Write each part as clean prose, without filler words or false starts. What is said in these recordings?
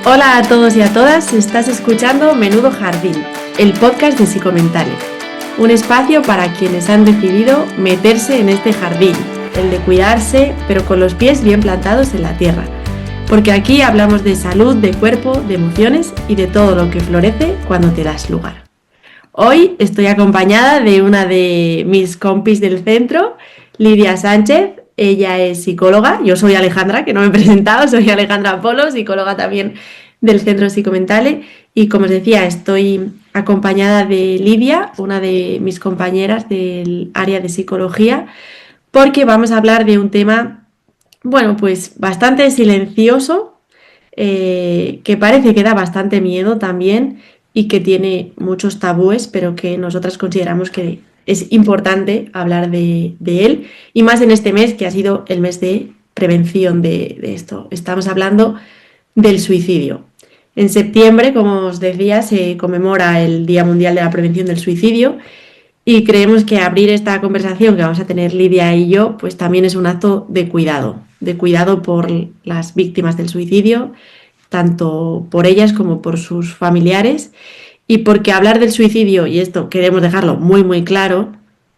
Hola a todos y a todas, estás escuchando Menudo Jardín, el podcast de Psicomentales, un espacio para quienes han decidido meterse en este jardín, el de cuidarse, pero con los pies bien plantados en la tierra, porque aquí hablamos de salud, de cuerpo, de emociones y de todo lo que florece cuando te das lugar. Hoy estoy acompañada de una de mis compis del centro, Lidia Sánchez. Ella es psicóloga, yo soy Alejandra, que no me he presentado, soy Alejandra Polo, psicóloga también del Centro Psicomentale, y como os decía, estoy acompañada de Lidia, una de mis compañeras del área de psicología, porque vamos a hablar de un tema, bueno, pues bastante silencioso, que parece que da bastante miedo también y que tiene muchos tabúes, pero que nosotras consideramos que es importante hablar de él, y más en este mes que ha sido el mes de prevención de esto. Estamos hablando del suicidio. En septiembre, como os decía, se conmemora el Día Mundial de la Prevención del Suicidio, y creemos que abrir esta conversación que vamos a tener Lidia y yo, pues también es un acto de cuidado por las víctimas del suicidio, tanto por ellas como por sus familiares, y porque hablar del suicidio, y esto queremos dejarlo muy muy claro,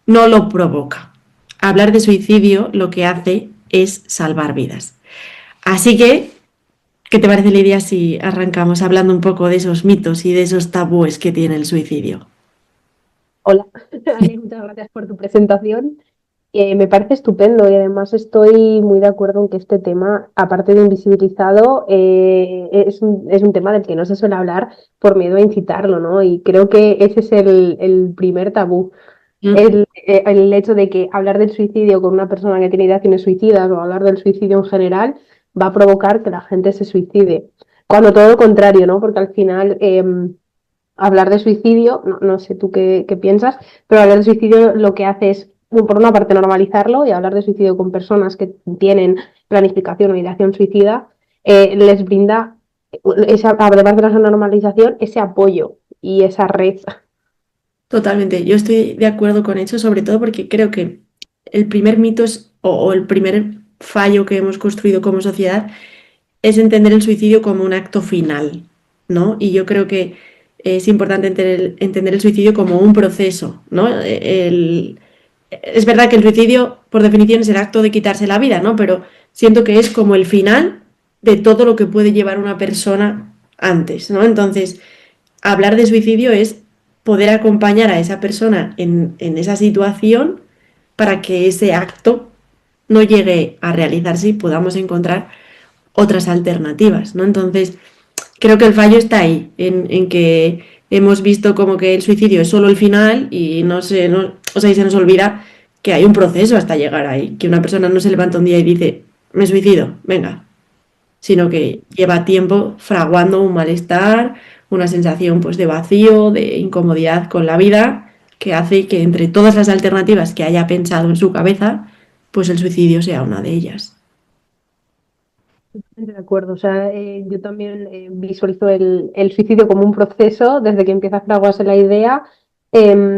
no lo provoca. Hablar de suicidio lo que hace es salvar vidas. Así que, ¿qué te parece, Lidia, si arrancamos hablando un poco de esos mitos y de esos tabúes que tiene el suicidio? Hola, Ale, muchas gracias por tu presentación. Me parece estupendo y además estoy muy de acuerdo en que este tema, aparte de invisibilizado, es un tema del que no se suele hablar por miedo a incitarlo, ¿no? Y creo que ese es el primer tabú. El hecho de que hablar del suicidio con una persona que tiene ideaciones suicidas o hablar del suicidio en general va a provocar que la gente se suicide. Cuando todo lo contrario, ¿no? Porque al final hablar de suicidio, no sé tú qué piensas, pero hablar de suicidio lo que hace es, por una parte, normalizarlo, y hablar de suicidio con personas que tienen planificación o ideación suicida, les brinda, además de la normalización, ese apoyo y esa red. Totalmente, yo estoy de acuerdo con eso, sobre todo porque creo que el primer mito es, o el primer fallo que hemos construido como sociedad es entender el suicidio como un acto final, ¿no? Y yo creo que es importante entender el suicidio como un proceso, ¿no? Es verdad que el suicidio, por definición, es el acto de quitarse la vida, ¿no? Pero siento que es como el final de todo lo que puede llevar una persona antes, ¿no? Entonces, hablar de suicidio es poder acompañar a esa persona en esa situación para que ese acto no llegue a realizarse y podamos encontrar otras alternativas, ¿no? Entonces, creo que el fallo está ahí, en que hemos visto como que el suicidio es solo el final y o sea, y se nos olvida que hay un proceso hasta llegar ahí, que una persona no se levanta un día y dice, me suicido, venga, sino que lleva tiempo fraguando un malestar, una sensación pues de vacío, de incomodidad con la vida, que hace que entre todas las alternativas que haya pensado en su cabeza, pues el suicidio sea una de ellas. De acuerdo, o sea, yo también visualizo el suicidio como un proceso desde que empieza a fraguarse la idea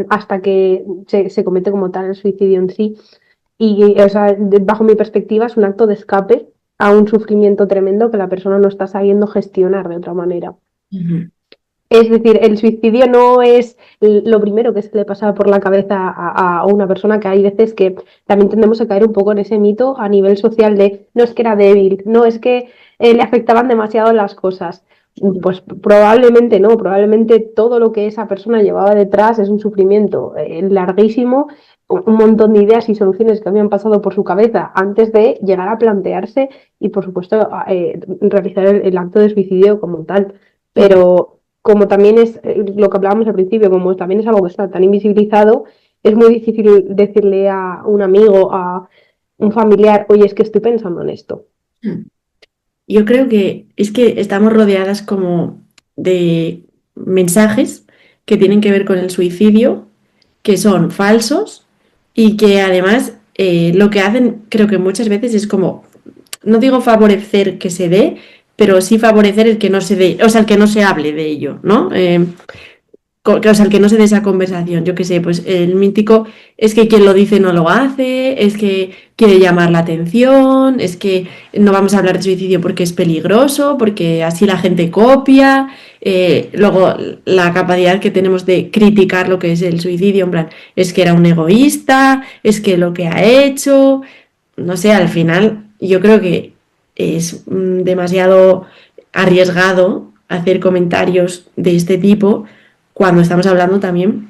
hasta que se comete como tal el suicidio en sí. Y, o sea, bajo mi perspectiva, es un acto de escape a un sufrimiento tremendo que la persona no está sabiendo gestionar de otra manera. Ujú. Es decir, el suicidio no es lo primero que se le pasa por la cabeza a una persona, que hay veces que también tendemos a caer un poco en ese mito a nivel social de no es que era débil, no es que le afectaban demasiado las cosas. Pues probablemente no, probablemente todo lo que esa persona llevaba detrás es un sufrimiento larguísimo, un montón de ideas y soluciones que habían pasado por su cabeza antes de llegar a plantearse y, por supuesto, realizar el acto de suicidio como tal. Total. Pero como también es lo que hablábamos al principio, como también es algo que está tan invisibilizado, es muy difícil decirle a un amigo, a un familiar, oye, es que estoy pensando en esto. Yo creo que es que estamos rodeadas como de mensajes que tienen que ver con el suicidio, que son falsos y que además lo que hacen creo que muchas veces es como, no digo favorecer que se dé, pero sí favorecer el que no se dé, o sea, el que no se hable de ello, ¿no? o sea, el que no se dé esa conversación, yo qué sé, pues el mítico es que quien lo dice no lo hace, es que quiere llamar la atención, es que no vamos a hablar de suicidio porque es peligroso, porque así la gente copia, luego la capacidad que tenemos de criticar lo que es el suicidio, en plan, es que era un egoísta, es que lo que ha hecho, no sé, al final yo creo que es demasiado arriesgado hacer comentarios de este tipo cuando estamos hablando también,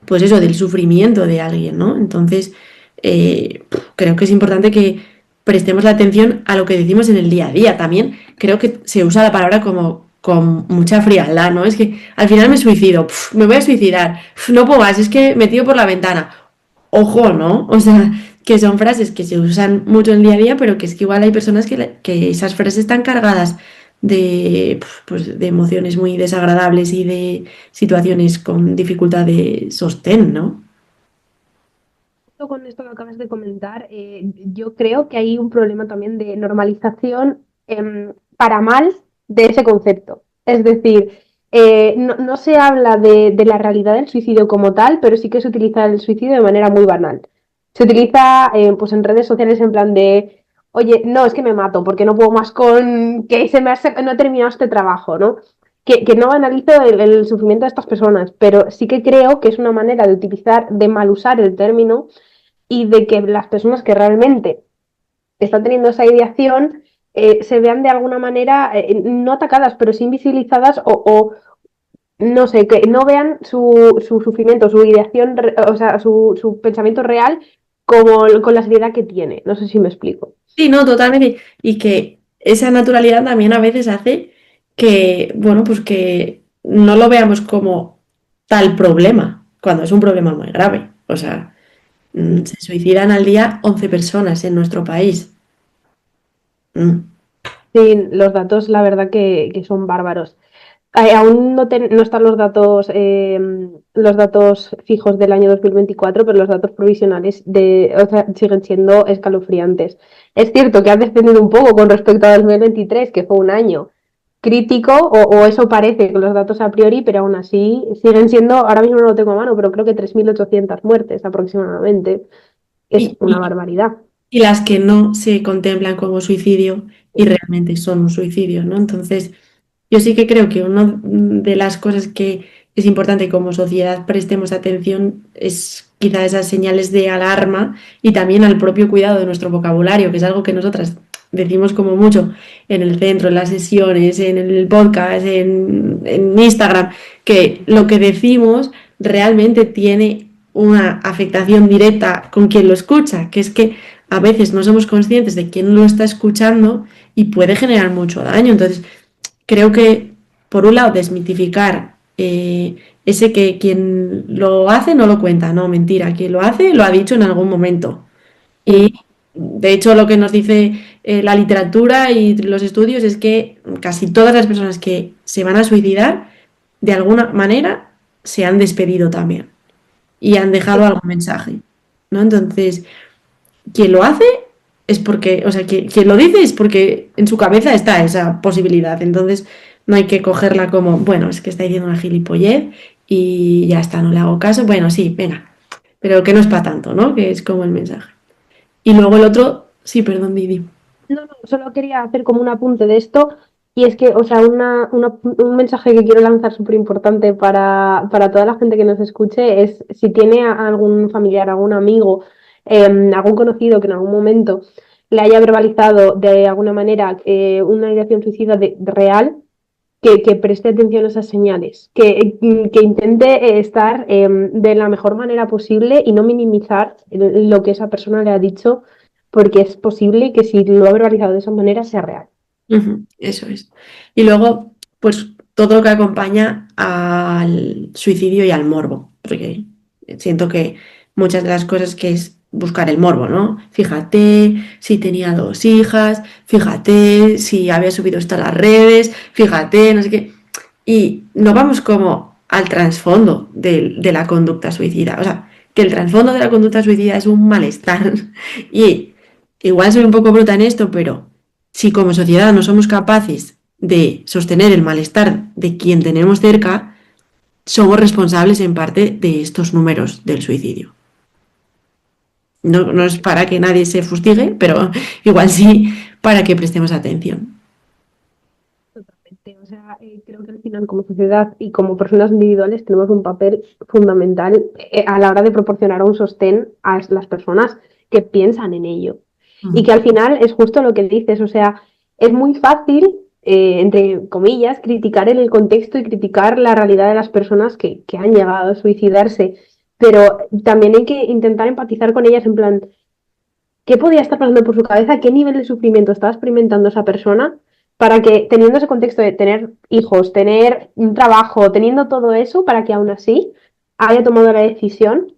pues eso, del sufrimiento de alguien, ¿no? Entonces, creo que es importante que prestemos la atención a lo que decimos en el día a día. También creo que se usa la palabra como con mucha frialdad, ¿no? Es que al final me suicido, me voy a suicidar, no puedo más, es que me tiro por la ventana. Ojo, ¿no? O sea, que son frases que se usan mucho en el día a día, pero que es que igual hay personas que esas frases están cargadas de, pues, de emociones muy desagradables y de situaciones con dificultad de sostén, ¿no? Con esto que acabas de comentar, yo creo que hay un problema también de normalización para mal de ese concepto. Es decir, no se habla de la realidad del suicidio como tal, pero sí que se utiliza el suicidio de manera muy banal. Se utiliza pues en redes sociales en plan de, oye, no, es que me mato porque no puedo más con que no he terminado este trabajo, ¿no? Que no analizo el sufrimiento de estas personas, pero sí que creo que es una manera de utilizar, de mal usar el término y de que las personas que realmente están teniendo esa ideación se vean de alguna manera no atacadas, pero sí invisibilizadas no sé, que no vean su sufrimiento, su ideación, o sea, su pensamiento real como con la seriedad que tiene. No sé si me explico. Sí, no, totalmente. Y que esa naturalidad también a veces hace que, bueno, pues que no lo veamos como tal problema, cuando es un problema muy grave. O sea, se suicidan al día 11 personas en nuestro país. Mm. Sí, los datos, la verdad que son bárbaros. Aún no están los datos fijos del año 2024, pero los datos provisionales o sea, siguen siendo escalofriantes. Es cierto que ha descendido un poco con respecto a 2023, que fue un año crítico, o eso parece con los datos a priori, pero aún así siguen siendo, ahora mismo no lo tengo a mano, pero creo que 3.800 muertes aproximadamente. Es Y, una y- barbaridad. y las que no se contemplan como suicidio y realmente son un suicidio, ¿no? Entonces, yo sí que creo que una de las cosas que es importante como sociedad prestemos atención es quizá esas señales de alarma y también al propio cuidado de nuestro vocabulario, que es algo que nosotras decimos como mucho en el centro, en las sesiones, en el podcast, en Instagram, que lo que decimos realmente tiene una afectación directa con quien lo escucha, que es que a veces no somos conscientes de quién lo está escuchando y puede generar mucho daño. Entonces, creo que, por un lado, desmitificar ese que quien lo hace no lo cuenta, no, mentira, quien lo hace lo ha dicho en algún momento. Y Sí. de hecho lo que nos dice la literatura y los estudios es que casi todas las personas que se van a suicidar, de alguna manera, se han despedido también y han dejado algún mensaje, ¿no? Entonces, quien lo hace es porque, o sea, quien lo dice es porque en su cabeza está esa posibilidad. Entonces, no hay que cogerla como, bueno, es que está diciendo una gilipollez y ya está, no le hago caso. Bueno, sí, venga, pero que no es para tanto, ¿no? Que es como el mensaje. Y luego el otro, sí, perdón, Didi. No, solo quería hacer como un apunte de esto, y es que, o sea, un mensaje que quiero lanzar súper importante para toda la gente que nos escuche es si tiene a algún familiar, algún amigo, algún conocido que en algún momento le haya verbalizado de alguna manera una ideación suicida real, que preste atención a esas señales, que intente estar de la mejor manera posible y no minimizar lo que esa persona le ha dicho, porque es posible que si lo ha verbalizado de esa manera sea real. Ujú, eso es. Y luego, pues todo lo que acompaña al suicidio y al morbo, porque siento que muchas de las cosas que es buscar el morbo, ¿no? Fíjate si tenía dos hijas, fíjate si había subido esto a las redes, fíjate, no sé qué. Y no vamos como al trasfondo de la conducta suicida. O sea, que el trasfondo de la conducta suicida es un malestar. Y igual soy un poco bruta en esto, pero si como sociedad no somos capaces de sostener el malestar de quien tenemos cerca, somos responsables en parte de estos números del suicidio. No, no es para que nadie se fustigue, pero igual sí para que prestemos atención. Totalmente. O sea, creo que al final como sociedad y como personas individuales tenemos un papel fundamental a la hora de proporcionar un sostén a las personas que piensan en ello. Y que al final es justo lo que dices, o sea, es muy fácil, entre comillas, criticar el contexto y criticar la realidad de las personas que han llegado a suicidarse, pero también hay que intentar empatizar con ellas en plan, ¿qué podía estar pasando por su cabeza? ¿Qué nivel de sufrimiento estaba experimentando esa persona para que, teniendo ese contexto de tener hijos, tener un trabajo, teniendo todo eso, para que aún así haya tomado la decisión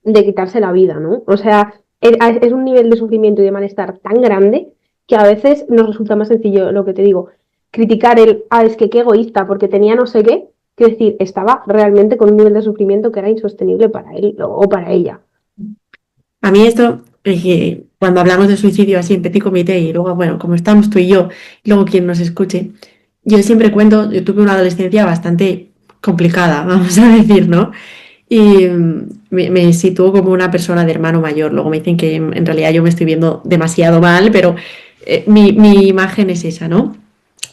de quitarse la vida, ¿no? O sea, es un nivel de sufrimiento y de malestar tan grande que a veces nos resulta más sencillo, lo que te digo, criticar es que qué egoísta, porque tenía no sé qué, que decir, estaba realmente con un nivel de sufrimiento que era insostenible para él o para ella. A mí esto, cuando hablamos de suicidio así en petit comité y luego, bueno, como estamos tú y luego quien nos escuche, yo siempre cuento, yo tuve una adolescencia bastante complicada, vamos a decir, ¿no? Y me sitúo como una persona de hermano mayor. Luego me dicen que en realidad yo me estoy viendo demasiado mal, pero mi imagen es esa, ¿no?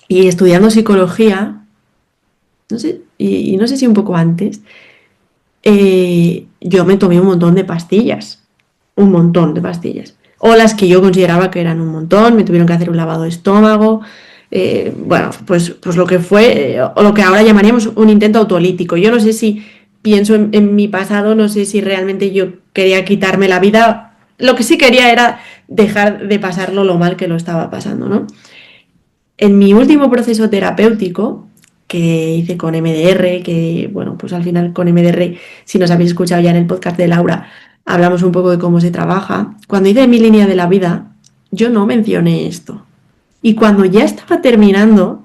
Y estudiando psicología, no sé, y no sé si un poco antes, yo me tomé un montón de pastillas, un montón de pastillas. O las que yo consideraba que eran un montón, me tuvieron que hacer un lavado de estómago, bueno, pues lo que fue, o lo que ahora llamaríamos un intento autolítico. Yo no sé si pienso en mi pasado, no sé si realmente yo quería quitarme la vida. Lo que sí quería era dejar de pasarlo lo mal que lo estaba pasando, ¿no? En mi último proceso terapéutico, que hice con MDR, que bueno, pues al final con MDR, si nos habéis escuchado ya en el podcast de Laura, hablamos un poco de cómo se trabaja. Cuando hice mi línea de la vida, yo no mencioné esto. Y cuando ya estaba terminando,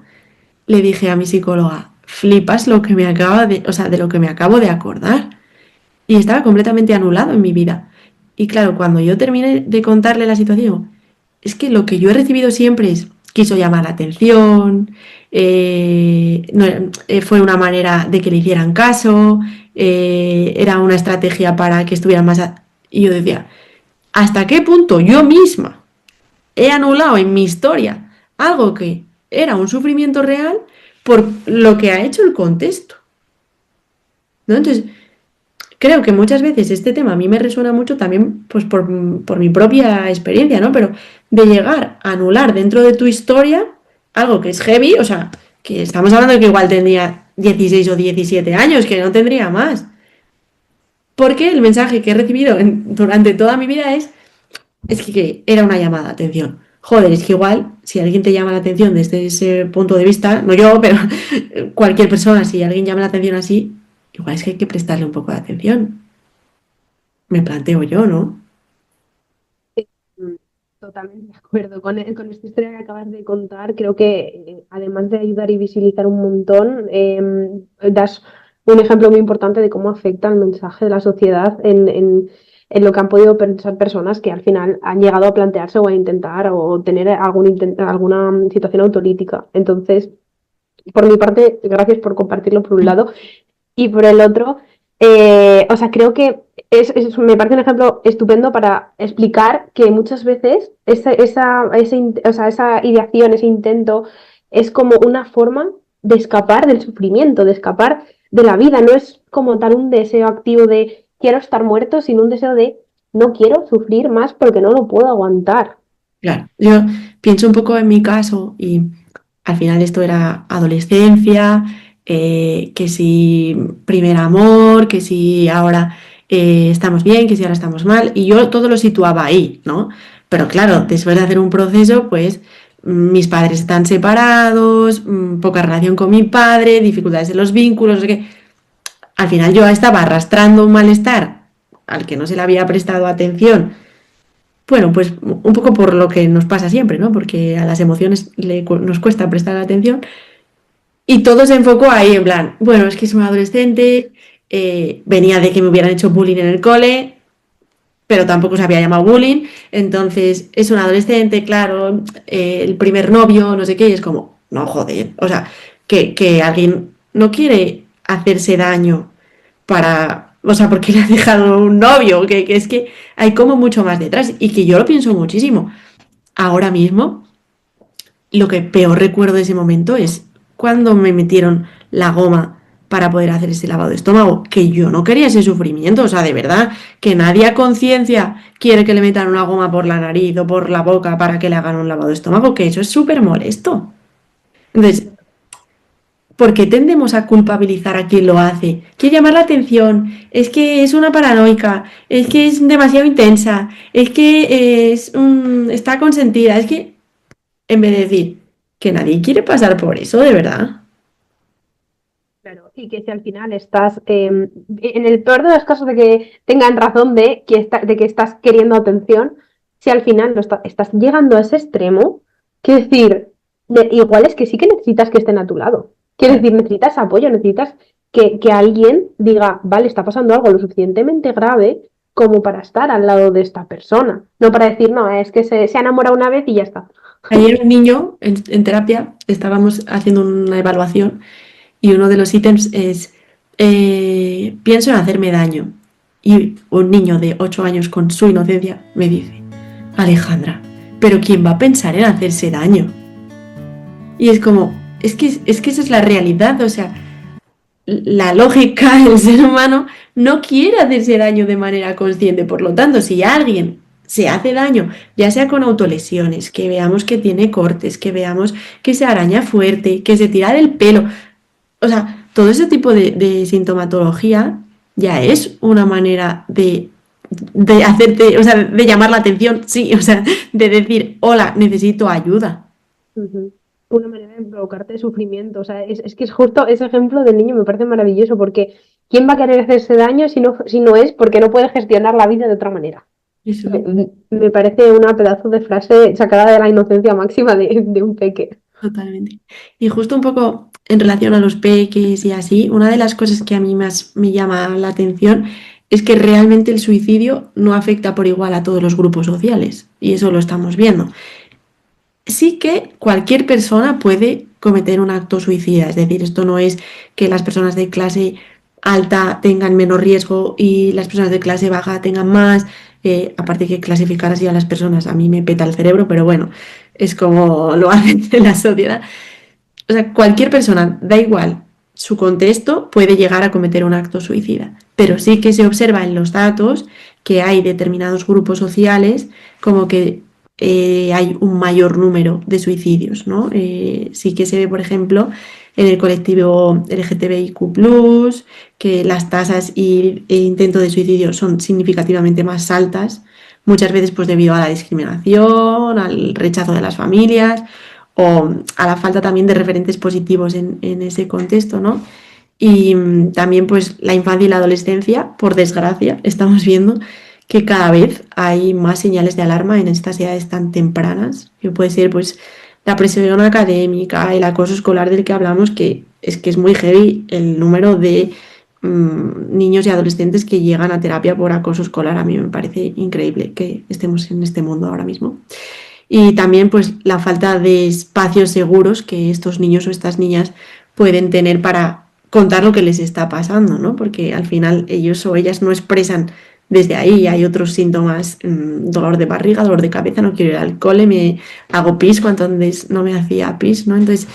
le dije a mi psicóloga, flipas lo que me acaba de, o sea, de lo que me acabo de acordar. Y estaba completamente anulado en mi vida. Y claro, cuando yo terminé de contarle la situación, es que lo que yo he recibido siempre es, quiso llamar la atención, no, fue una manera de que le hicieran caso, era una estrategia para que estuvieran más... Y yo decía, ¿hasta qué punto yo misma he anulado en mi historia algo que era un sufrimiento real por lo que ha hecho el contexto? ¿No? Entonces, creo que muchas veces este tema a mí me resuena mucho también pues por mi propia experiencia, ¿no? Pero de llegar a anular dentro de tu historia algo que es heavy, o sea, que estamos hablando de que igual tendría 16 o 17 años, que no tendría más. Porque el mensaje que he recibido durante toda mi vida es que era una llamada de atención. Joder, es que igual, si alguien te llama la atención desde ese punto de vista, no yo, pero cualquier persona, si alguien llama la atención así, igual es que hay que prestarle un poco de atención. Me planteo yo, ¿no? Mm, Totalmente de acuerdo con esta historia que acabas de contar. Creo que además de ayudar y visibilizar un montón, das un ejemplo muy importante de cómo afecta el mensaje de la sociedad en lo que han podido pensar personas que al final han llegado a plantearse o a intentar o tener alguna situación autolítica. Entonces, por mi parte, gracias por compartirlo por un lado. Y por el otro, o sea, creo que me parece un ejemplo estupendo para explicar que muchas veces o sea, esa ideación, ese intento, es como una forma de escapar del sufrimiento, de escapar de la vida. No es como tal un deseo activo de quiero estar muerto, sino un deseo de no quiero sufrir más porque no lo puedo aguantar. Claro, yo pienso un poco en mi caso y al final esto era adolescencia, que si primer amor, que si ahora estamos bien, que si ahora estamos mal, y yo todo lo situaba ahí, ¿no? Pero claro, después de hacer un proceso, pues mis padres están separados, poca relación con mi padre, dificultades en los vínculos, no sé qué. Al final yo estaba arrastrando un malestar al que no se le había prestado atención, bueno, pues un poco por lo que nos pasa siempre, ¿no? Porque a las emociones nos cuesta prestar atención y todo se enfocó ahí en plan, bueno, es que es un adolescente, venía de que me hubieran hecho bullying en el cole, pero tampoco se había llamado bullying, entonces es un adolescente, claro, el primer novio, no sé qué, y es como, no, joder, o sea, que alguien no quiere hacerse daño o sea, porque le ha dejado un novio, que es que hay como mucho más detrás y que yo lo pienso muchísimo. Ahora mismo, lo que peor recuerdo de ese momento es cuando me metieron la goma para poder hacer ese lavado de estómago, que yo no quería ese sufrimiento, o sea, de verdad, que nadie a conciencia quiere que le metan una goma por la nariz o por la boca para que le hagan un lavado de estómago, que eso es súper molesto. Entonces, ¿por qué tendemos a culpabilizar a quien lo hace? Quiere llamar la atención, es que es una paranoica, es que es demasiado intensa, es que está consentida, es que en vez de decir que nadie quiere pasar por eso, de verdad. Claro, y que si al final estás, en el peor de los casos de que tengan razón de que estás queriendo atención, si al final estás llegando a ese extremo, quiero decir, igual es que sí que necesitas que estén a tu lado. Quiero decir, necesitas apoyo, necesitas que alguien diga, vale, está pasando algo lo suficientemente grave como para estar al lado de esta persona. No para decir, no, es que se ha enamorado una vez y ya está. Ayer un niño en terapia estábamos haciendo una evaluación y uno de los ítems es pienso en hacerme daño. Y un niño de 8 años con su inocencia me dice, Alejandra, pero ¿quién va a pensar en hacerse daño? Y es como, es que esa es la realidad, o sea, la lógica, el ser humano no quiere hacerse daño de manera consciente. Por lo tanto, si alguien se hace daño, ya sea con autolesiones, que veamos que tiene cortes, que veamos que se araña fuerte, que se tira del pelo, o sea, todo ese tipo de sintomatología ya es una manera de hacerte, o sea, de llamar la atención, sí, o sea, de decir, hola, necesito ayuda. Ujú. Una manera de provocarte sufrimiento. O sea, es que es justo ese ejemplo del niño me parece maravilloso porque ¿quién va a querer hacerse daño si no es porque no puede gestionar la vida de otra manera? Eso. Me parece una pedazo de frase sacada de la inocencia máxima de un peque. Totalmente. Y justo un poco en relación a los peques y así, una de las cosas que a mí más me llama la atención es que realmente el suicidio no afecta por igual a todos los grupos sociales, y eso lo estamos viendo. Sí que cualquier persona puede cometer un acto suicida, es decir, esto no es que las personas de clase alta tengan menos riesgo y las personas de clase baja tengan más, aparte que clasificar así a las personas a mí me peta el cerebro, pero bueno, es como lo hacen en la sociedad. O sea, cualquier persona, da igual su contexto, puede llegar a cometer un acto suicida. Pero sí que se observa en los datos que hay determinados grupos sociales como que hay un mayor número de suicidios, ¿no? Sí que se ve, por ejemplo, en el colectivo LGTBIQ+, que las tasas e intento de suicidio son significativamente más altas, muchas veces pues debido a la discriminación, al rechazo de las familias o a la falta también de referentes positivos en ese contexto, ¿no? Y también pues la infancia y la adolescencia, por desgracia, estamos viendo que cada vez hay más señales de alarma en estas edades tan tempranas, que puede ser pues la presión académica, el acoso escolar del que hablamos, que es muy heavy el número de niños y adolescentes que llegan a terapia por acoso escolar. A mí me parece increíble que estemos en este mundo ahora mismo. Y también pues la falta de espacios seguros que estos niños o estas niñas pueden tener para contar lo que les está pasando, ¿no? Porque al final ellos o ellas no expresan desde ahí. Hay otros síntomas, dolor de barriga, dolor de cabeza, no quiero ir al cole, me hago pis cuando antes no me hacía pis, ¿no? Entonces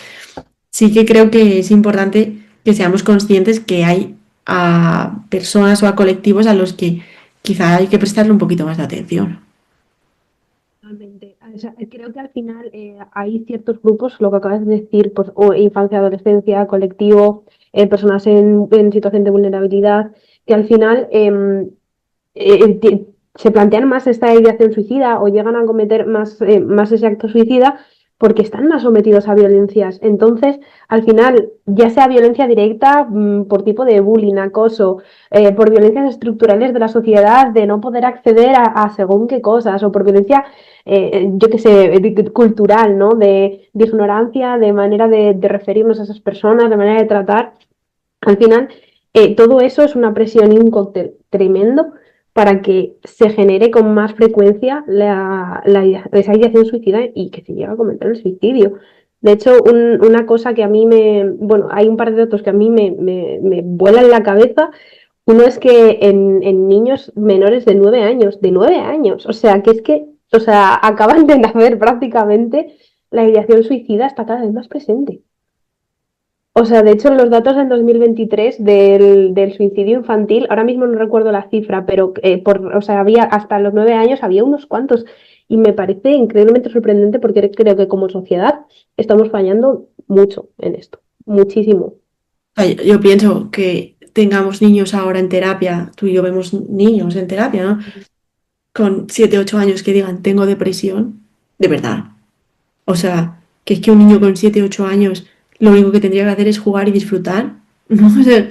sí que creo que es importante que seamos conscientes que hay a personas o a colectivos a los que quizá hay que prestarle un poquito más de atención. Totalmente. O sea, creo que al final hay ciertos grupos, lo que acabas de decir, pues, o infancia, adolescencia, colectivo, personas en situación de vulnerabilidad, que al final se plantean más esta ideación suicida o llegan a cometer más ese acto suicida porque están más sometidos a violencias. Entonces, al final, ya sea violencia directa por tipo de bullying, acoso, por violencias estructurales de la sociedad, de no poder acceder a según qué cosas, o por violencia, yo qué sé, cultural, ¿no? De ignorancia, de manera de referirnos a esas personas, de manera de tratar. Al final, todo eso es una presión y un cóctel tremendo para que se genere con más frecuencia esa ideación suicida y que se llegue a cometer el suicidio. De hecho, una cosa que a mí bueno, hay un par de datos que a mí me vuelan la cabeza. Uno es que en niños menores de 9 años, o sea, o sea, acaban de nacer prácticamente, la ideación suicida está cada vez más presente. O sea, de hecho, los datos en 2023 del suicidio infantil, ahora mismo no recuerdo la cifra, pero o sea, había hasta los 9 años había unos cuantos. Y me parece increíblemente sorprendente porque creo que como sociedad estamos fallando mucho en esto, muchísimo. Sea, yo pienso que tengamos niños ahora en terapia, tú y yo vemos niños en terapia, ¿no? Con 7 8 años que digan, tengo depresión, de verdad. O sea, que es que un niño con 7 8 años lo único que tendría que hacer es jugar y disfrutar. ¿No? O sea,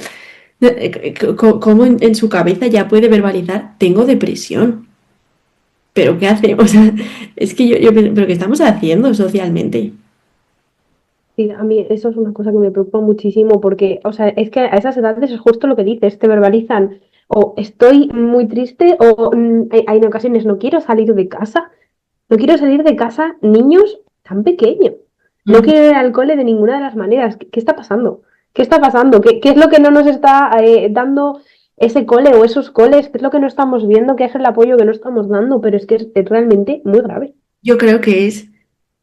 ¿cómo en su cabeza ya puede verbalizar, tengo depresión? ¿Pero qué hace? O sea, es que yo pienso, ¿pero qué estamos haciendo socialmente? Sí, a mí eso es una cosa que me preocupa muchísimo porque, o sea, es que a esas edades es justo lo que dices, te verbalizan o estoy muy triste o hay en ocasiones no quiero salir de casa, no quiero salir de casa niños tan pequeños, no Ujú. quiero ir al cole de ninguna de las maneras. ¿Qué está pasando? ¿Qué está pasando? ¿Qué es lo que no nos está dando ese cole o esos coles? ¿Qué es lo que no estamos viendo? ¿Qué es el apoyo que no estamos dando? Pero es que es realmente muy grave. Yo creo que es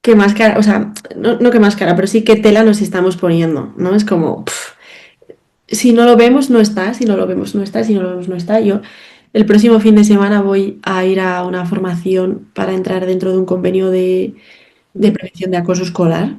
que más cara, o sea, no que más cara, pero sí que tela nos estamos poniendo, ¿no? Es como, si no lo vemos, no está, si no lo vemos, no está, si no lo vemos, no está. Yo el próximo fin de semana voy a ir a una formación para entrar dentro de un convenio de prevención de acoso escolar.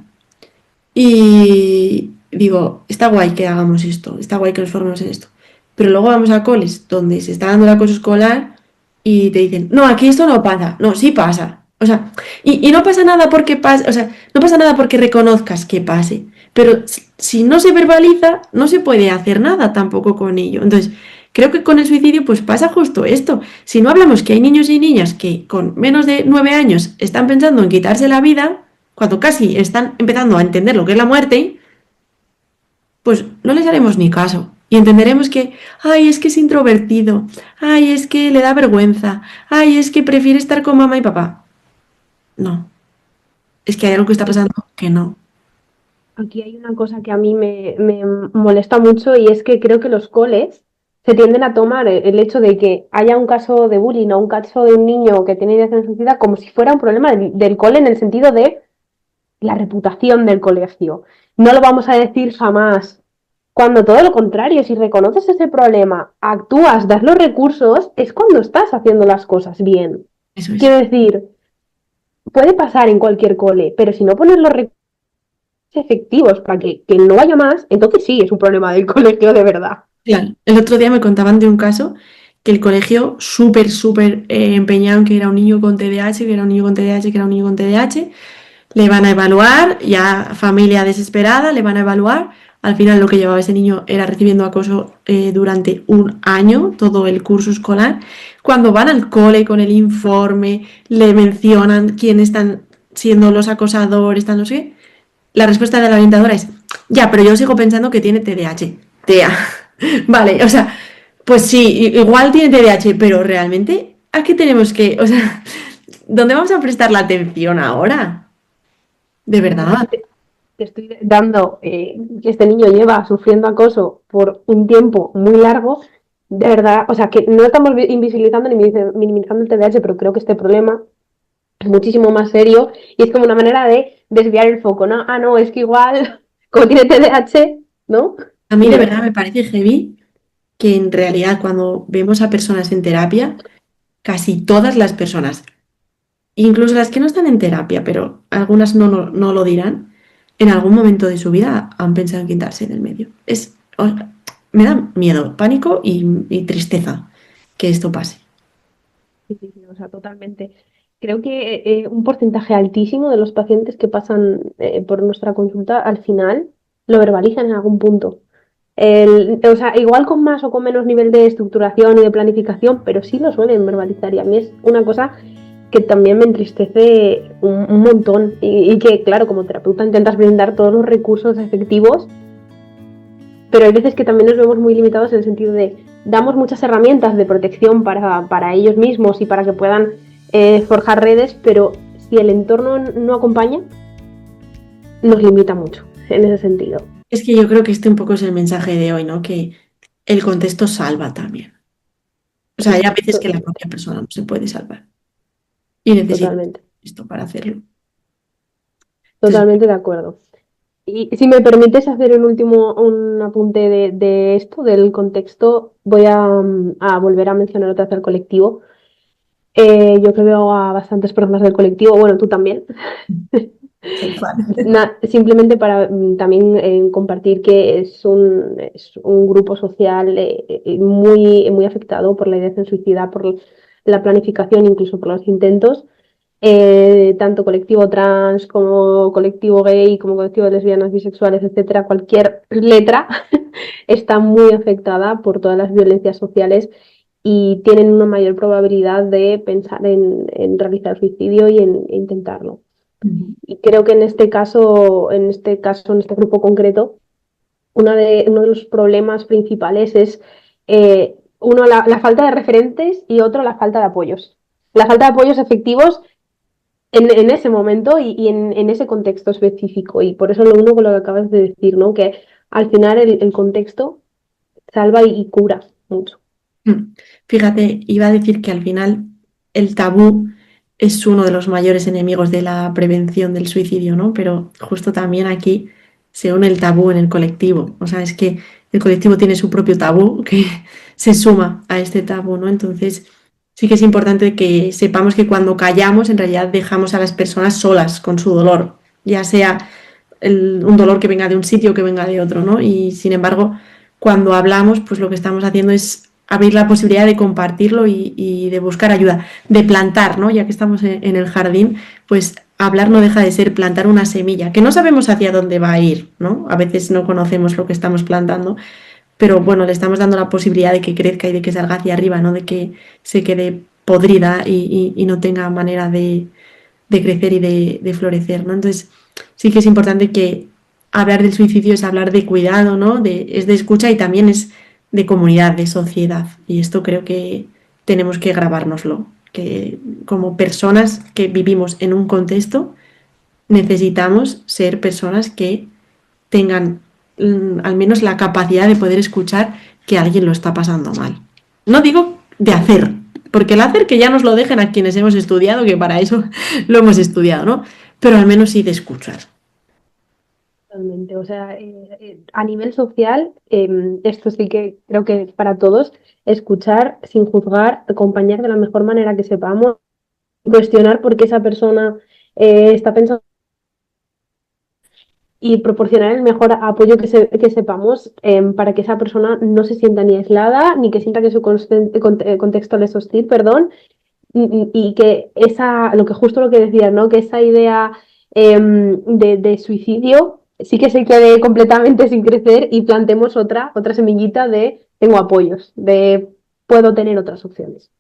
Y digo, está guay que hagamos esto, está guay que nos formemos en esto. Pero luego vamos a coles donde se está dando el acoso escolar y te dicen, no, aquí esto no pasa. No, sí pasa. O sea, y no pasa nada porque pase, o sea, no pasa nada porque reconozcas que pase. Pero si no se verbaliza, no se puede hacer nada tampoco con ello. Entonces, creo que con el suicidio pues pasa justo esto. Si no hablamos que hay niños y niñas que con menos de 9 años están pensando en quitarse la vida, cuando casi están empezando a entender lo que es la muerte, pues no les haremos ni caso. Y entenderemos que, ay, es que es introvertido, ay, es que le da vergüenza, ay, es que prefiere estar con mamá y papá. No, es que hay algo que está pasando que no. Aquí hay una cosa que a mí me molesta mucho y es que creo que los coles se tienden a tomar el hecho de que haya un caso de bullying o un caso de un niño que tiene ideación suicida como si fuera un problema del cole en el sentido de la reputación del colegio. No lo vamos a decir jamás. Cuando todo lo contrario, si reconoces ese problema, actúas, das los recursos, es cuando estás haciendo las cosas bien. Eso es. Quiero decir, puede pasar en cualquier cole, pero si no pones los recursos efectivos para que no vaya más, entonces sí, es un problema del colegio de verdad. Claro, el otro día me contaban de un caso que el colegio súper empeñado en que era un niño con TDAH, que era un niño con TDAH, que era un niño con TDAH. Le van a evaluar, ya familia desesperada, le van a evaluar. Al final lo que llevaba ese niño era recibiendo acoso durante un año, todo el curso escolar. Cuando van al cole con el informe, le mencionan quién están siendo los acosadores, tal, no sé qué. La respuesta de la orientadora es, ya, pero yo sigo pensando que tiene TDAH. TEA. Vale, o sea, pues sí, igual tiene TDAH, pero realmente, ¿a qué tenemos que, o sea, dónde vamos a prestar la atención ahora? De Ahora verdad. que te estoy dando que este niño lleva sufriendo acoso por un tiempo muy largo, de verdad, o sea, que no estamos invisibilizando ni minimizando el TDAH, pero creo que este problema es muchísimo más serio y es como una manera de desviar el foco, ¿no? Ah, no, es que igual, como tiene TDAH, ¿no? A mí Y de ya verdad está. me parece heavy que en realidad cuando vemos a personas en terapia, casi todas las personas, incluso las que no están en terapia, pero algunas no lo dirán, en algún momento de su vida han pensado en quitarse del medio. Me da miedo, pánico y tristeza que esto pase. Sí, sí, sí, o sea, totalmente. Creo que un porcentaje altísimo de los pacientes que pasan por nuestra consulta al final lo verbalizan en algún punto. O sea, igual con más o con menos nivel de estructuración y de planificación, pero sí lo suelen verbalizar y a mí es una cosa que también me entristece un montón y que, claro, como terapeuta intentas brindar todos los recursos efectivos, pero hay veces que también nos vemos muy limitados en el sentido de damos muchas herramientas de protección para ellos mismos y para que puedan forjar redes, pero si el entorno no acompaña, nos limita mucho en ese sentido. Es que yo creo que este un poco es el mensaje de hoy, ¿no? Que el contexto salva también. O sea, hay a Sí, veces que la propia persona no se puede salvar y necesita totalmente, esto para hacerlo. Entonces, totalmente de acuerdo. Y si me permites hacer un apunte de esto, del contexto, voy a volver a mencionar otra vez el colectivo. Yo que veo a bastantes personas del colectivo, bueno, tú también. tal cual. Simplemente para también compartir que es un grupo social muy, muy afectado por la ideación suicida, por la planificación, incluso por los intentos. Tanto colectivo trans como colectivo gay, como colectivo de lesbianas, bisexuales, etcétera, cualquier letra está muy afectada por todas las violencias sociales y tienen una mayor probabilidad de pensar en realizar suicidio y en intentarlo. Ujú. Y creo que en este grupo concreto, uno de los problemas principales es uno, la falta de referentes y otro, la falta de apoyos. La falta de apoyos efectivos en ese momento y en ese contexto específico. Y por eso lo uno con lo que acabas de decir, ¿no? Que al final el contexto salva y cura mucho. Fíjate, iba a decir que al final el tabú es uno de los mayores enemigos de la prevención del suicidio, ¿no? Pero justo también aquí se une el tabú en el colectivo. O sea, es que el colectivo tiene su propio tabú que se suma a este tabú, ¿no? Entonces, sí que es importante que sepamos que cuando callamos, en realidad dejamos a las personas solas con su dolor, ya sea un dolor que venga de un sitio o que venga de otro, ¿no? Y sin embargo, cuando hablamos, pues lo que estamos haciendo es abrir la posibilidad de compartirlo y de buscar ayuda, de plantar, ¿no? Ya que estamos en el jardín, pues hablar no deja de ser plantar una semilla, que no sabemos hacia dónde va a ir, ¿no? A veces no conocemos lo que estamos plantando, pero bueno, le estamos dando la posibilidad de que crezca y de que salga hacia arriba, ¿no? De que se quede podrida y no tenga manera de crecer y de florecer, ¿no? Entonces, sí que es importante que hablar del suicidio es hablar de cuidado, ¿no? Es de escucha y también es de comunidad, de sociedad. Y esto creo que tenemos que grabárnoslo, que como personas que vivimos en un contexto, necesitamos ser personas que tengan al menos la capacidad de poder escuchar que alguien lo está pasando mal. No digo de hacer, porque el hacer que ya nos lo dejen a quienes hemos estudiado, que para eso lo hemos estudiado, ¿no? Pero al menos sí de escuchar. Totalmente. O sea, a nivel social, esto sí que creo que para todos, escuchar sin juzgar, acompañar de la mejor manera que sepamos, cuestionar por qué esa persona está pensando y proporcionar el mejor apoyo que sepamos para que esa persona no se sienta ni aislada, ni que sienta que su contexto le es hostil, perdón, y que lo que justo lo que decías, ¿no? Que esa idea de suicidio sí que se quede completamente sin crecer y plantemos otra semillita de tengo apoyos, de puedo tener otras opciones.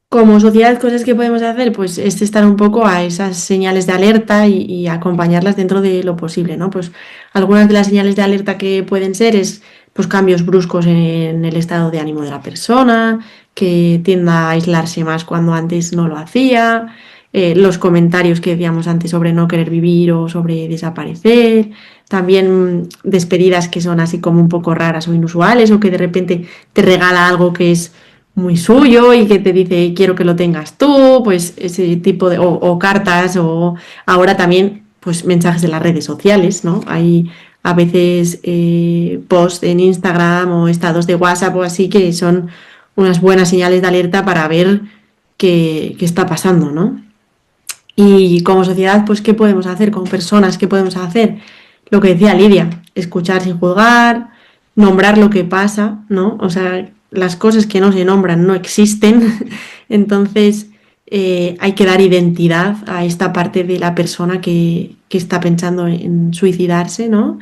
Como sociedad, cosas que podemos hacer, pues es estar un poco a esas señales de alerta y acompañarlas dentro de lo posible, ¿no? Pues algunas de las señales de alerta que pueden ser es pues cambios bruscos en el estado de ánimo de la persona, que tienda a aislarse más cuando antes no lo hacía, los comentarios que decíamos antes sobre no querer vivir o sobre desaparecer, también despedidas que son así como un poco raras o inusuales o que de repente te regala algo que es muy suyo y que te dice quiero que lo tengas tú, pues ese tipo de, o cartas o ahora también pues mensajes de las redes sociales, ¿no? Hay a veces posts en Instagram o estados de WhatsApp o así que son unas buenas señales de alerta para ver qué está pasando, ¿no? Y como sociedad, pues, ¿qué podemos hacer? Como personas, ¿qué podemos hacer? Lo que decía Lidia, escuchar sin juzgar, nombrar lo que pasa, ¿no? O sea, las cosas que no se nombran no existen, entonces hay que dar identidad a esta parte de la persona que está pensando en suicidarse, ¿no?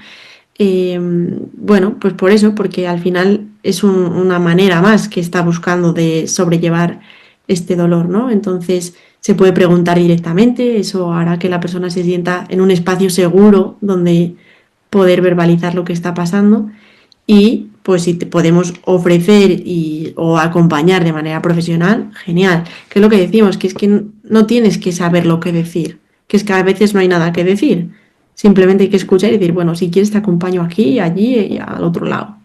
Bueno, pues por eso, porque al final es una manera más que está buscando de sobrellevar este dolor, ¿no? Entonces se puede preguntar directamente, eso hará que la persona se sienta en un espacio seguro donde poder verbalizar lo que está pasando y pues si te podemos ofrecer o acompañar de manera profesional, genial. Que es lo que decimos, que es que no tienes que saber lo que decir, que es que a veces no hay nada que decir. Simplemente hay que escuchar y decir, bueno, si quieres te acompaño aquí, allí y al otro lado.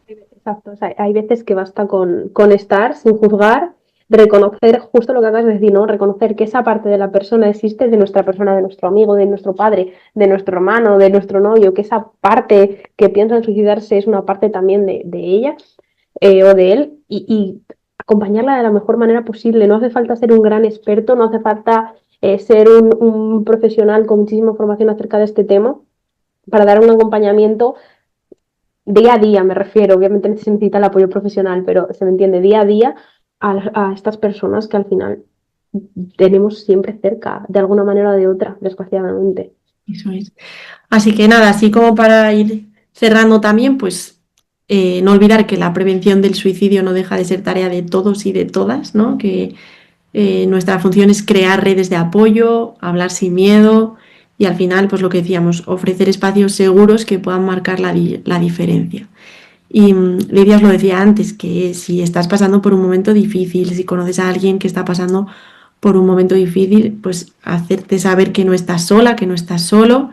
Exacto, o sea, hay veces que basta con estar sin juzgar, reconocer justo lo que acabas de decir, ¿no? Reconocer que esa parte de la persona existe, de nuestra persona, de nuestro amigo, de nuestro padre, de nuestro hermano, de nuestro novio, que esa parte que piensa en suicidarse es una parte también de ella o de él, y acompañarla de la mejor manera posible. No hace falta ser un gran experto, no hace falta ser un profesional con muchísima información acerca de este tema para dar un acompañamiento día a día, me refiero, obviamente se necesita el apoyo profesional, pero se me entiende día a día a estas personas que al final tenemos siempre cerca, de alguna manera o de otra, desgraciadamente. Eso es. Así que nada, así como para ir cerrando también, pues no olvidar que la prevención del suicidio no deja de ser tarea de todos y de todas, ¿no? Que nuestra función es crear redes de apoyo, hablar sin miedo y al final, pues lo que decíamos, ofrecer espacios seguros que puedan marcar la diferencia. Y Lidia os lo decía antes, que si estás pasando por un momento difícil, si conoces a alguien que está pasando por un momento difícil, pues hacerte saber que no estás sola, que no estás solo,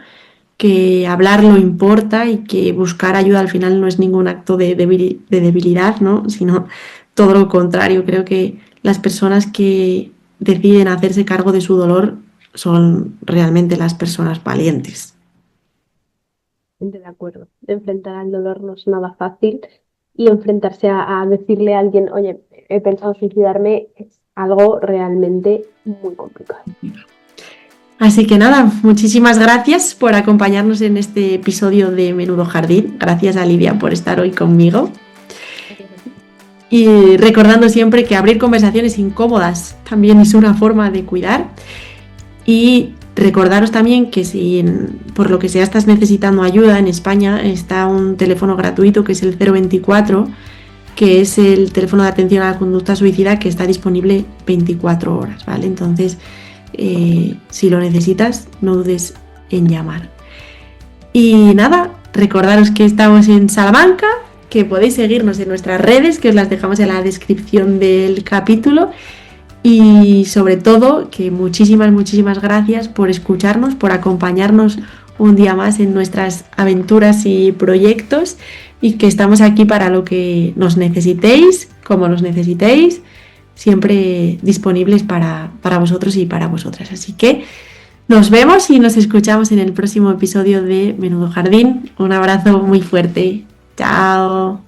que hablarlo importa y que buscar ayuda al final no es ningún acto de debilidad, ¿no? Sino todo lo contrario. Creo que las personas que deciden hacerse cargo de su dolor son realmente las personas valientes. De acuerdo. Enfrentar al dolor no es nada fácil y enfrentarse a decirle a alguien, oye, he pensado suicidarme, es algo realmente muy complicado. Así que nada, muchísimas gracias por acompañarnos en este episodio de Menudo Jardín. Gracias a Lidia por estar hoy conmigo. Y recordando siempre que abrir conversaciones incómodas también es una forma de cuidar. Y recordaros también que si por lo que sea estás necesitando ayuda, en España está un teléfono gratuito que es el 024, que es el teléfono de atención a la conducta suicida que está disponible 24 horas, ¿vale? Entonces, si lo necesitas, no dudes en llamar. Y nada, recordaros que estamos en Salamanca, que podéis seguirnos en nuestras redes, que os las dejamos en la descripción del capítulo. Y sobre todo, que muchísimas gracias por escucharnos, por acompañarnos un día más en nuestras aventuras y proyectos, y que estamos aquí para lo que nos necesitéis, como nos necesitéis, siempre disponibles para vosotros y para vosotras. Así que nos vemos y nos escuchamos en el próximo episodio de Menudo Jardín. Un abrazo muy fuerte. Chao.